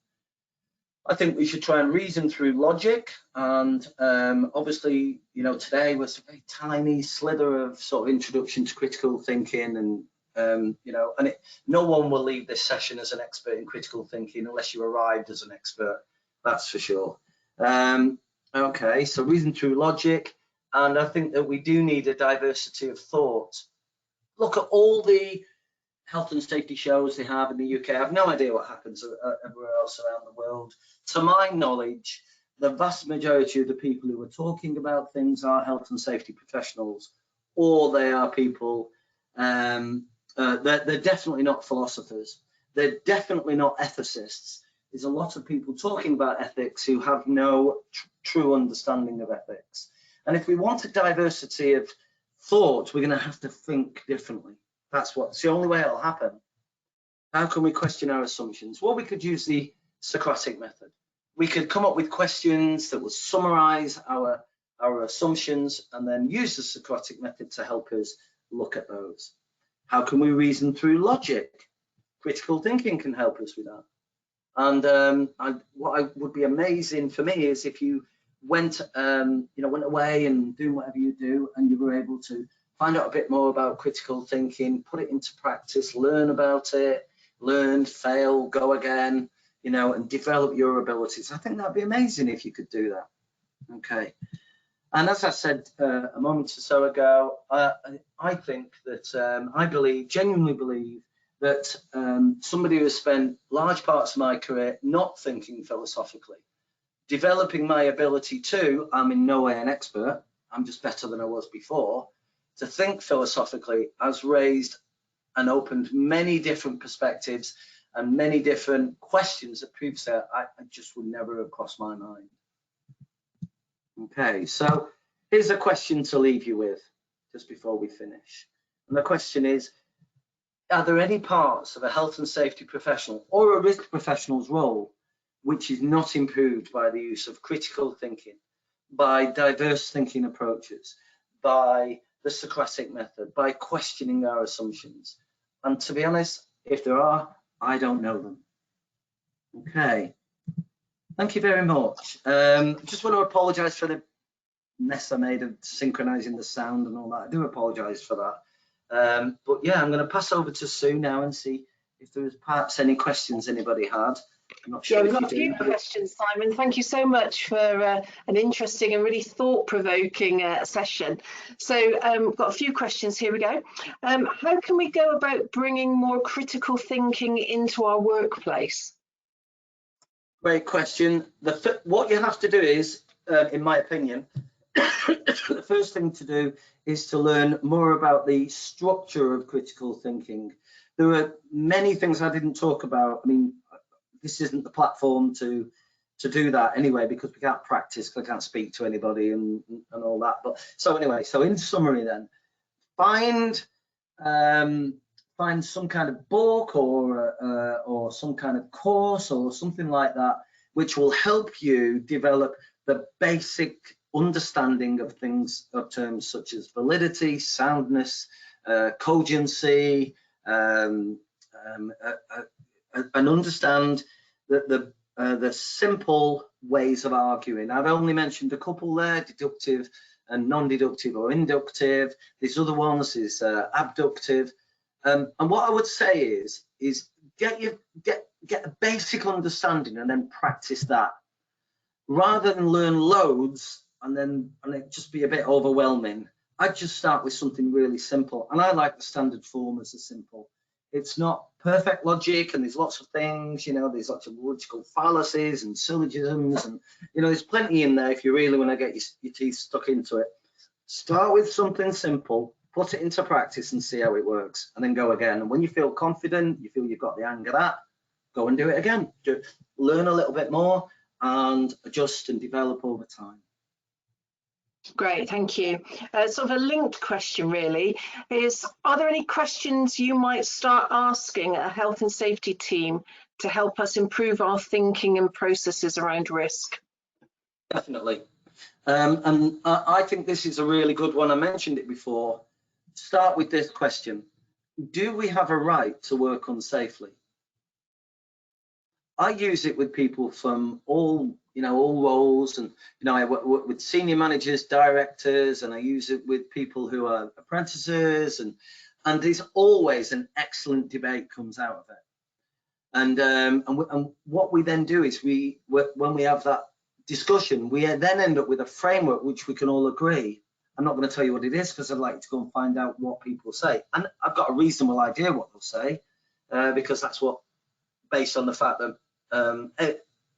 I think we should try and reason through logic, and obviously, today was a very tiny slither of sort of introduction to critical thinking, and no one will leave this session as an expert in critical thinking unless you arrived as an expert, that's for sure. Okay, so reason through logic, and I think that we do need a diversity of thought. Look at all the health and safety shows they have in the UK. I have no idea what happens everywhere else around the world. To my knowledge, the vast majority of the people who are talking about things are health and safety professionals, or they are people, they're definitely not philosophers. They're definitely not ethicists. There's a lot of people talking about ethics who have no true understanding of ethics. And if we want a diversity of thought, we're going to have to think differently. It's the only way it'll happen. How can we question our assumptions? Well, we could use the Socratic method. We could come up with questions that will summarize our assumptions and then use the Socratic method to help us look at those. How can we reason through logic? Critical thinking can help us with that. And what would be amazing for me is if you went away and doing whatever you do, and you were able to find out a bit more about critical thinking, put it into practice, learn about it, learn, fail, go again, and develop your abilities. I think that'd be amazing if you could do that. Okay. And as I said a moment or so ago, I think that I genuinely believe that somebody who has spent large parts of my career not thinking philosophically, developing my ability to, I'm in no way an expert, I'm just better than I was before, to think philosophically has raised and opened many different perspectives and many different questions that previously I just would never have crossed my mind. Okay, so here's a question to leave you with just before we finish. And the question is, are there any parts of a health and safety professional or a risk professional's role which is not improved by the use of critical thinking, by diverse thinking approaches, by the Socratic method, by questioning our assumptions? And to be honest, if there are, I don't know them. Okay, thank you very much. Just want to apologize for the mess I made of synchronizing the sound and all that. I do apologize for that. But yeah, I'm going to pass over to Sue now and see if there was perhaps any questions anybody had. I'm not sure. Yeah, we've got a few questions, Simon. Thank you so much for an interesting and really thought-provoking session. So got a few questions. Here we go. How can we go about bringing more critical thinking into our workplace? Great question. What you have to do is, in my opinion, the first thing to do is to learn more about the structure of critical thinking. There are many things I didn't talk about. I mean, this isn't the platform to do that anyway, because we can't practice, because I can't speak to anybody and all that. But so anyway, so in summary then, find some kind of book or some kind of course or something like that, which will help you develop the basic understanding of things, of terms such as validity, soundness, cogency, and understand the simple ways of arguing. I've only mentioned a couple there: deductive and non-deductive or inductive. These other ones is abductive. And what I would say is get a basic understanding and then practice that, rather than learn loads and it just be a bit overwhelming. I'd just start with something really simple, and I like the standard form as a simple. It's not perfect logic, and there's lots of things, you know, there's lots of logical fallacies and syllogisms, and you know, there's plenty in there if you really want to get your teeth stuck into it. Start with something simple, put it into practice and see how it works, and then go again. And when you feel confident, you feel you've got the hang of that, go and do it again. Learn a little bit more and adjust and develop over time. Great, thank you. Sort of a linked question really is, are there any questions you might start asking a health and safety team to help us improve our thinking and processes around risk? Definitely. And I think this is a really good one. I mentioned it before. Start with this question: do we have a right to work unsafely? I use it with people from all roles, and I work with senior managers, directors, and I use it with people who are apprentices, and there's always an excellent debate comes out of it. And what we then do is when we have that discussion, we then end up with a framework which we can all agree. I'm not going to tell you what it is because I'd like to go and find out what people say, and I've got a reasonable idea what they'll say, because that's what, based on the fact that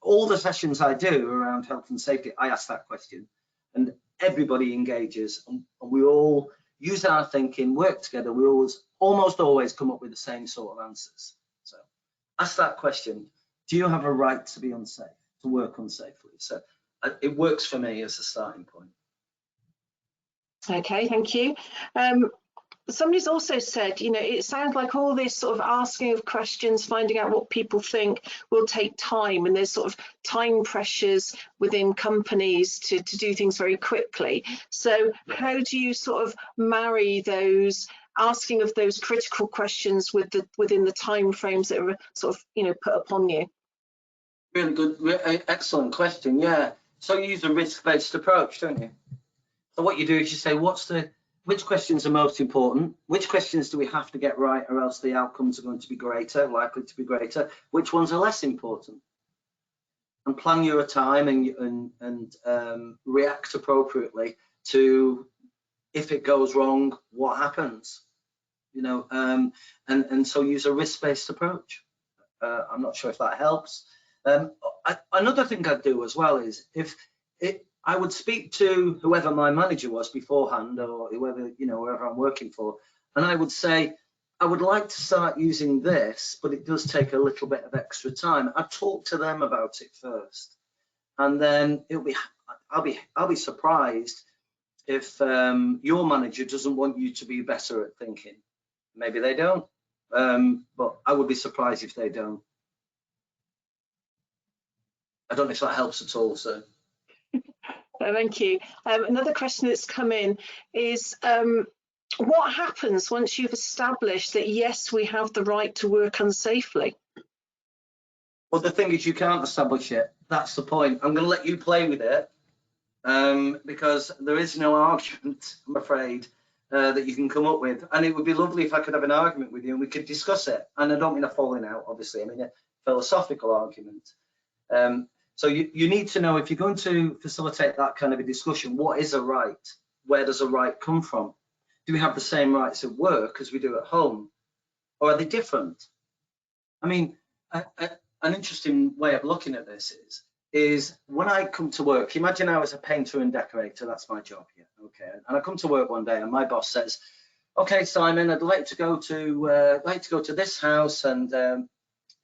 all the sessions I do around health and safety, I ask that question, and everybody engages, and we all use our thinking, work together. We almost always come up with the same sort of answers. So ask that question: do you have a right to be unsafe, to work unsafely? So it works for me as a starting point. Okay, thank you. Somebody's also said, it sounds like all this sort of asking of questions, finding out what people think will take time, and there's sort of time pressures within companies to do things very quickly. So how do you sort of marry those asking of those critical questions within the time frames that are sort of, put upon you? Really good, excellent question. Yeah. So you use a risk-based approach, don't you? So what you do is you say, which questions are most important? Which questions do we have to get right, or else the outcomes are going to be likely to be greater? Which ones are less important? And plan your time and react appropriately to, if it goes wrong, what happens? And so use a risk-based approach. I'm not sure if that helps. Another thing I'd do as well is I would speak to whoever my manager was beforehand, or whoever I'm working for, and I would say, I would like to start using this, but it does take a little bit of extra time. I'd talk to them about it first, and then I'll be surprised if your manager doesn't want you to be better at thinking. Maybe they don't, but I would be surprised if they don't. I don't know if that helps at all, so. Thank you. Another question that's come in is, what happens once you've established that, yes, we have the right to work unsafely? Well, the thing is, you can't establish it. That's the point. I'm going to let you play with it, because there is no argument, I'm afraid, that you can come up with. And it would be lovely if I could have an argument with you and we could discuss it. And I don't mean a falling out, obviously. I mean a philosophical argument. So you need to know, if you're going to facilitate that kind of a discussion, what is a right? Where does a right come from? Do we have the same rights at work as we do at home? Or are they different? I mean, an interesting way of looking at this is when I come to work, imagine I was a painter and decorator, that's my job here, okay? And I come to work one day and my boss says, okay, Simon, I'd like to go to this house, and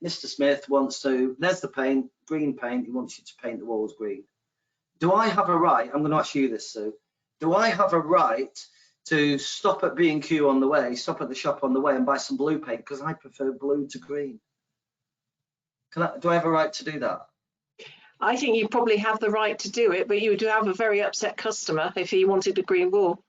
Mr. Smith wants to, there's the paint, green paint, he wants you to paint the walls green. Do I have a right, I'm going to ask you this, Sue, do I have a right to stop at B&Q on the way, stop at the shop on the way and buy some blue paint because I prefer blue to green? Do I have a right to do that? I think you probably have the right to do it, but you would have a very upset customer if he wanted a green wall.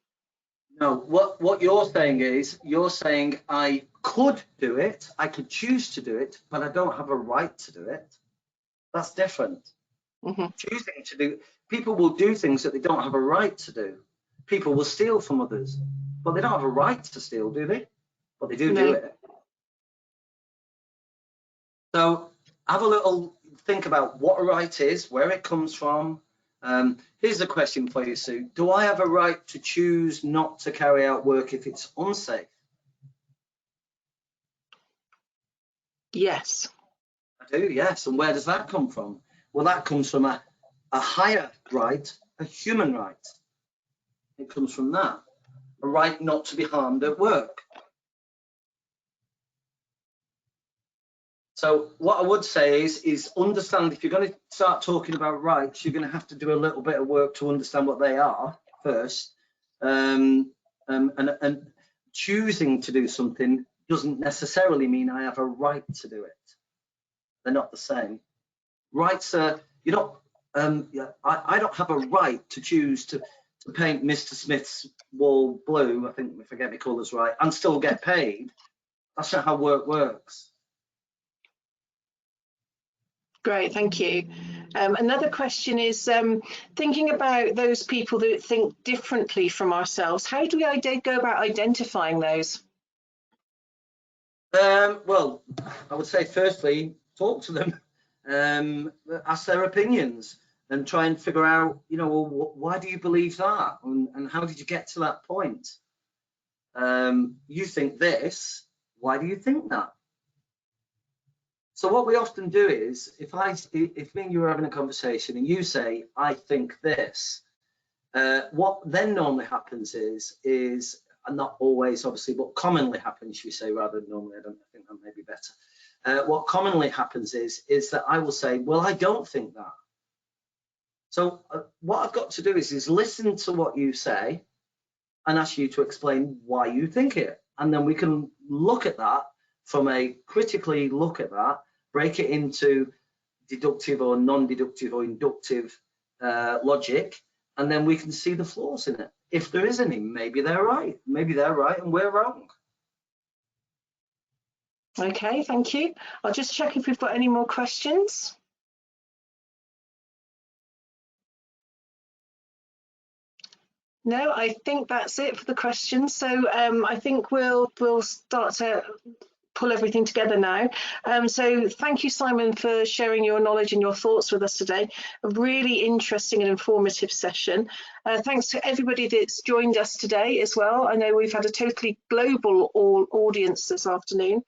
No, what you're saying is, you're saying I could do it, I could choose to do it, but I don't have a right to do it. That's different. Choosing to do, people will do things that they don't have a right to do. People will steal from others, but they don't have a right to steal, do they? But they do do it. So have a little think about what a right is, where it comes from. Here's a question for you, Sue. Do I have a right to choose not to carry out work if it's unsafe? Yes. I do, yes. And where does that come from? Well, that comes from a higher right, a human right. It comes from that, a right not to be harmed at work. So what I would say is understand, if you're going to start talking about rights, you're going to have to do a little bit of work to understand what they are first. And choosing to do something doesn't necessarily mean I have a right to do it. They're not the same. Rights are, you know, I don't have a right to choose to paint Mr. Smith's wall blue, I think, if I get my colours right, and still get paid. That's not how work works. Great, thank you. Another question is, thinking about those people that think differently from ourselves, how do we go about identifying those? Well, I would say firstly, talk to them, ask their opinions, and try and figure out, you know, well, why do you believe that, and how did you get to that point? You think this, why do you think that? So what we often do is, if me and you are having a conversation and you say, I think this, what then normally happens is, and not always obviously, but commonly happens, should we say, rather than normally, I think that may be better. What commonly happens is that I will say, well, I don't think that. So what I've got to do is listen to what you say and ask you to explain why you think it. And then we can look at that critically look at that, break it into deductive or non-deductive or inductive logic, and then we can see the flaws in it. If there is any, maybe they're right and we're wrong. Okay, thank you. I'll just check if we've got any more questions. No, I think that's it for the questions. So I think we'll start to pull everything together now. So thank you, Simon, for sharing your knowledge and your thoughts with us today. A really interesting and informative session. Thanks to everybody that's joined us today as well. I know we've had a totally global audience this afternoon.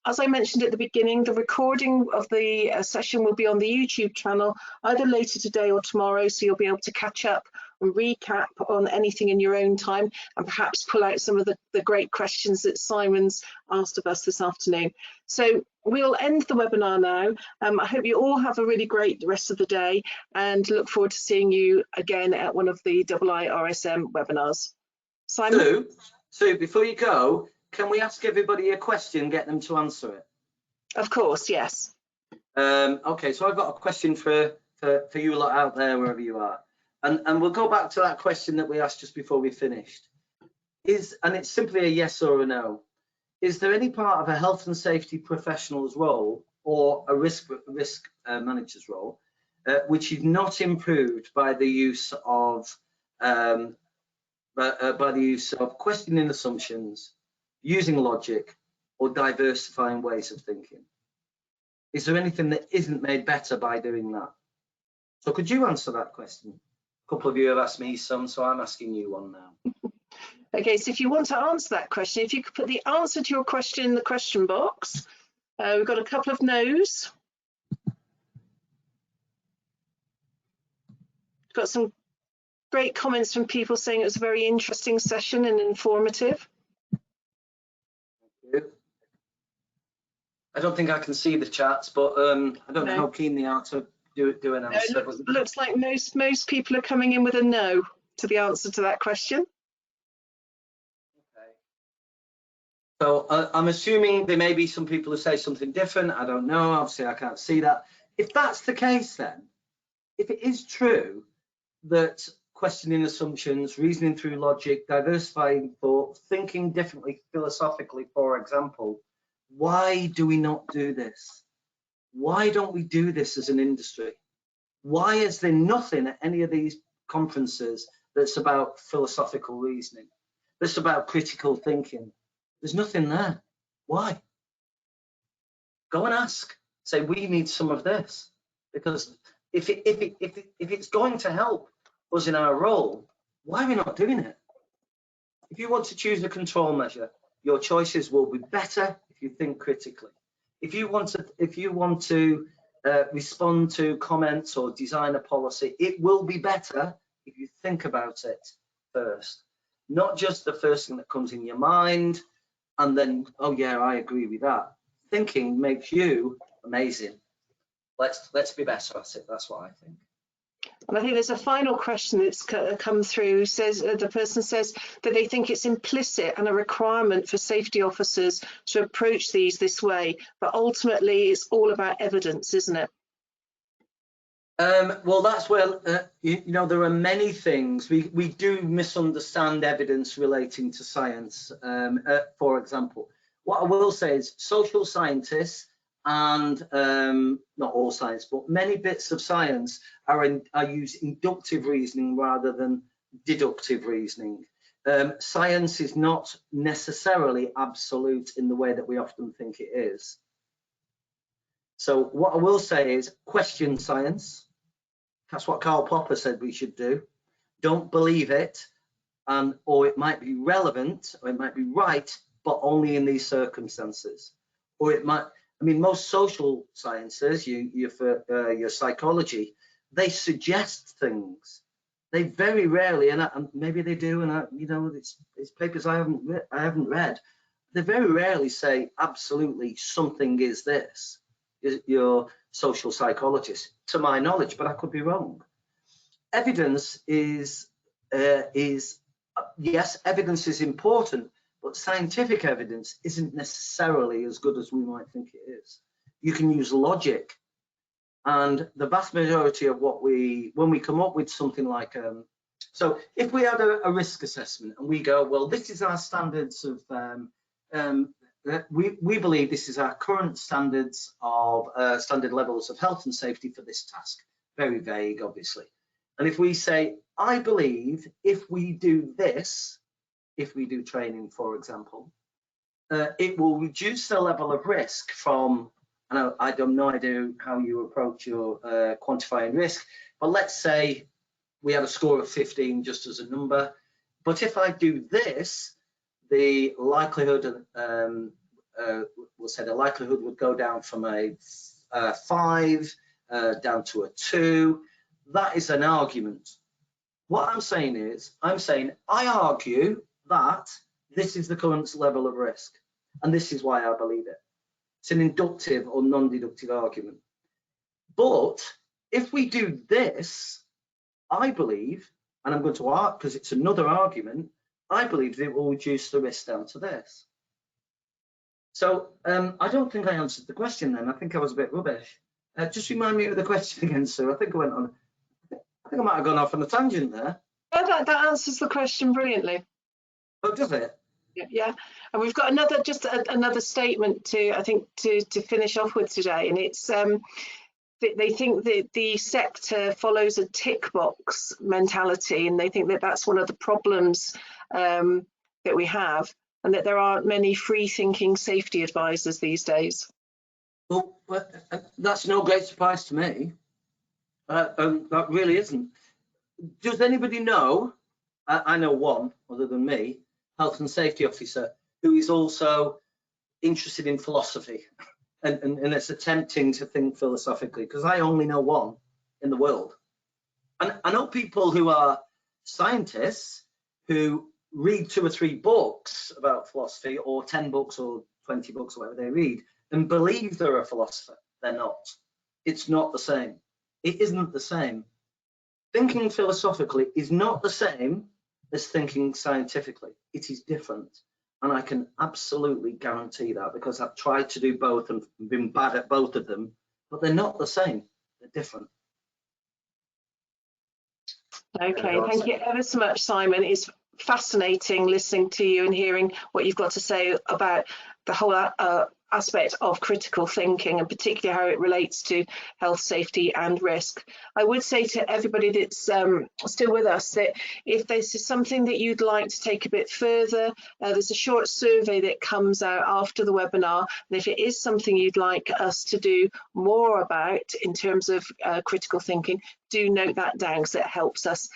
As I mentioned at the beginning, the recording of the session will be on the YouTube channel either later today or tomorrow, so you'll be able to catch up and recap on anything in your own time and perhaps pull out some of the great questions that Simon's asked of us this afternoon. So we'll end the webinar now. I hope you all have a really great rest of the day and look forward to seeing you again at one of the IIRSM webinars. Simon? Sue, before you go, can we ask everybody a question, get them to answer it? Of course, yes. Okay, so I've got a question for you lot out there, wherever you are. And we'll go back to that question that we asked just before we finished. And it's simply a yes or a no. Is there any part of a health and safety professional's role or a risk manager's role which is not improved by the use of questioning assumptions, using logic, or diversifying ways of thinking? Is there anything that isn't made better by doing that? So could you answer that question? A couple of you have asked me some, so I'm asking you one now. Okay, so if you want to answer that question, if you could put the answer to your question in the question box. We've got a couple of no's. Got some great comments from people saying it was a very interesting session and informative. Thank you. I don't think I can see the chats, but I don't know how keen they are to do an answer. No, looks like most people are coming in with a no to the answer to that question. Okay. So I'm assuming there may be some people who say something different. I don't know. Obviously, I can't see that. If that's the case, then, if it is true that questioning assumptions, reasoning through logic, diversifying thought, thinking differently philosophically, for example, why do we not do this? Why don't we do this as an industry? Why is there nothing at any of these conferences that's about philosophical reasoning, that's about critical thinking? There's nothing there. Why? Go and ask. Say, we need some of this. Because if it's going to help us in our role, why are we not doing it? If you want to choose a control measure, your choices will be better if you think critically. If you want to respond to comments or design a policy, it will be better if you think about it first, not just the first thing that comes in your mind and then, oh yeah, I agree with that. Thinking makes you amazing. Let's be better at it. That's what I think. And I think there's a final question that's come through. Says the person says that they think it's implicit and a requirement for safety officers to approach these this way, but ultimately it's all about evidence, isn't it? Well, that's where you know, there are many things we do misunderstand evidence relating to science. For example, what I will say is social scientists and not all science, but many bits of science use inductive reasoning rather than deductive reasoning. Science is not necessarily absolute in the way that we often think it is. So what I will say is question science. That's what Karl Popper said we should do. Don't believe it, or it might be relevant, or it might be right, but only in these circumstances. Or it might, I mean, most social sciences, your psychology, they suggest things. They very rarely, and maybe they do, and you know, it's papers I haven't read. They very rarely say absolutely something is this. Your social psychologist, to my knowledge, but I could be wrong. Evidence is yes, evidence is important, but scientific evidence isn't necessarily as good as we might think it is. You can use logic, and the vast majority of when we come up with something like so if we had a risk assessment and we go, well, this is our standards of we believe this is our current standards of standard levels of health and safety for this task. Very vague, obviously. And if we say, I believe if we do this, if we do training, for example, it will reduce the level of risk from, I don't know idea how you approach your quantifying risk, but let's say we have a score of 15 just as a number. But if I do this, the likelihood, we'll say the likelihood would go down from a 5 down to a 2. That is an argument. What I'm saying is, I argue that this is the current level of risk, and this is why I believe it. It's an inductive or non-deductive argument. But if we do this, I believe, and I'm going to argue because it's another argument, I believe that it will reduce the risk down to this. So I don't think I answered the question then. I think I was a bit rubbish. Just remind me of the question again, Sue. I think I might have gone off on a tangent there. Yeah, that answers the question brilliantly. Oh, does it? Yeah, and we've got another statement to finish off with today, and it's they think that the sector follows a tick box mentality, and they think that that's one of the problems that we have, and that there aren't many free-thinking safety advisors these days. Well, that's no great surprise to me. That really isn't. Does anybody know? I know one, other than me, health and safety officer, who is also interested in philosophy and it's attempting to think philosophically, because I only know one in the world. And I know people who are scientists who read 2 or 3 books about philosophy, or 10 books or 20 books, or whatever they read, and believe they're a philosopher. They're not. It's not the same. It isn't the same. Thinking philosophically is not the same as thinking scientifically. It is different. And I can absolutely guarantee that, because I've tried to do both and been bad at both of them, but they're not the same. different. Okay, thank you ever so much, Simon. It's fascinating listening to you and hearing what you've got to say about the whole aspect of critical thinking, and particularly how it relates to health, safety and risk. I would say to everybody that's still with us that if this is something that you'd like to take a bit further, there's a short survey that comes out after the webinar, and if it is something you'd like us to do more about in terms of critical thinking, do note that down, because it helps us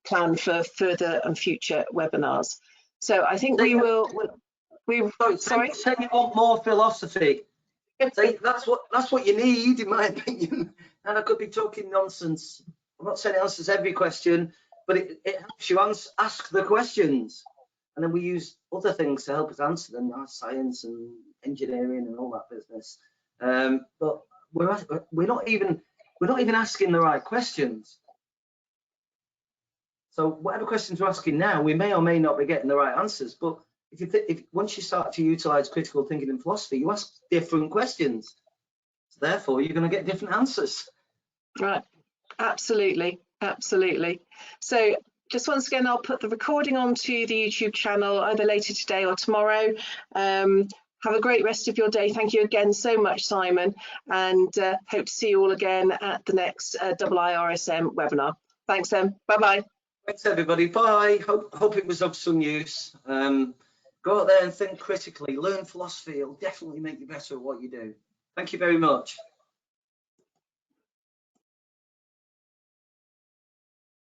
plan for further and future webinars. So I think we will. Sorry. Say you want more philosophy. Say that's what you need, in my opinion. And I could be talking nonsense. I'm not saying it answers every question, but it helps you ask the questions, and then we use other things to help us answer them, our science and engineering and all that business. But we're not even asking the right questions. So whatever questions we're asking now, we may or may not be getting the right answers. But if once you start to utilize critical thinking in philosophy, you ask different questions. So therefore, you're going to get different answers. Right. Absolutely. Absolutely. So just once again, I'll put the recording onto the YouTube channel either later today or tomorrow. Have a great rest of your day. Thank you again so much, Simon, and hope to see you all again at the next IIRSM webinar. Thanks then. Bye-bye. Thanks, everybody. Bye. Hope it was of some use. Go out there and think critically. Learn philosophy. It'll definitely make you better at what you do. Thank you very much.